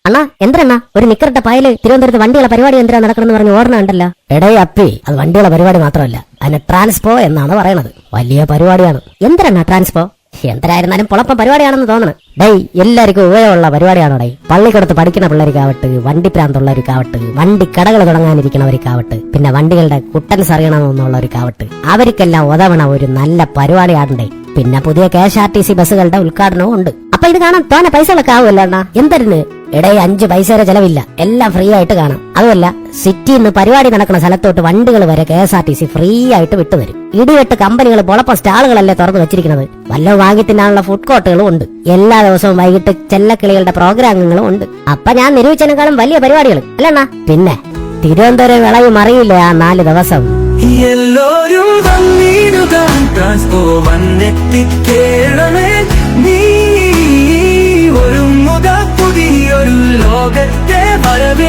അണ്ണാ എന്തരണ്ണാ ഒരു നിക്കറിട്ട പായല് തിരുവനന്തപുരത്ത് വണ്ടിയുള്ള പരിപാടി എന്തിനാ നടക്കണമെന്ന് പറഞ്ഞ് ഓർമ്മ ഉണ്ടല്ലോ. എടേ അപ്പി, അത് വണ്ടിയുള്ള പരിപാടി മാത്രമല്ല, അതിന് ട്രാൻസ്പോ എന്നാണ് പറയണത്. വലിയ പരിപാടിയാണ്. എന്തരണ്ണാ ട്രാൻസ്പോ? എന്തരായിരുന്നാലും പൊളപ്പം പരിപാടിയാണെന്ന് തോന്നണം. ഡേയ്, എല്ലാവർക്കും ഉപയോഗമുള്ള പരിപാടിയാണോ ഡേ? പള്ളിക്കടുത്ത് പഠിക്കുന്ന പിള്ളേർക്കാവട്ട്, വണ്ടി പ്രാന്തുള്ളവർക്കാവട്ട്, വണ്ടി കടകൾ തുടങ്ങാനിരിക്കണവർക്കാവട്ട്, പിന്നെ വണ്ടികളുടെ കുട്ടൻസ് അറിയണമെന്നുള്ളവർക്കാവട്ട്, അവർക്കെല്ലാം ഉതവണ ഒരു നല്ല പരിപാടിയാണേ. പിന്നെ പുതിയ KSRTC ബസ്സുകളുടെ ഉദ്ഘാടനവും ഉണ്ട്. അപ്പൊ ഇത് കാണാൻ തോന്നെ പൈസകളൊക്കെ ആവുമല്ലോ അണ്ണാ. എന്തരിന് ഇടയിൽ 5 പൈസയുടെ ചെലവില്ല, എല്ലാം ഫ്രീ ആയിട്ട് കാണാം. അതുമല്ല, സിറ്റിന്ന് പരിപാടി നടക്കുന്ന സ്ഥലത്തോട്ട് വണ്ടികൾ വരെ KSRTC ഫ്രീ ആയിട്ട് വിട്ടുതരും. ഇടിവെട്ട് കമ്പനികൾ പൊളപ്പം സ്റ്റാളുകളല്ലേ തുറന്നു വെച്ചിരിക്കുന്നത്. വല്ല വാങ്ങി തിന്നാനുള്ള ഫുഡ് കോർട്ടുകളും ഉണ്ട്. എല്ലാ ദിവസവും വൈകിട്ട് ചെല്ലക്കിളികളുടെ പ്രോഗ്രാമുകളും ഉണ്ട്. അപ്പൊ ഞാൻ നിരൂപിച്ചതിനേക്കാളും വലിയ പരിപാടികൾ അല്ലണ്ണാ. പിന്നെ തിരുവനന്തപുരം വിളയും അറിയില്ല ആ 4 ദിവസം. എല്ലാരും ട്രാൻസ്പോ വന്നെത്തിക്കേളമേ, നീ ഒരു മുഖ പുതിയൊരു ലോകത്തെ വരവേ.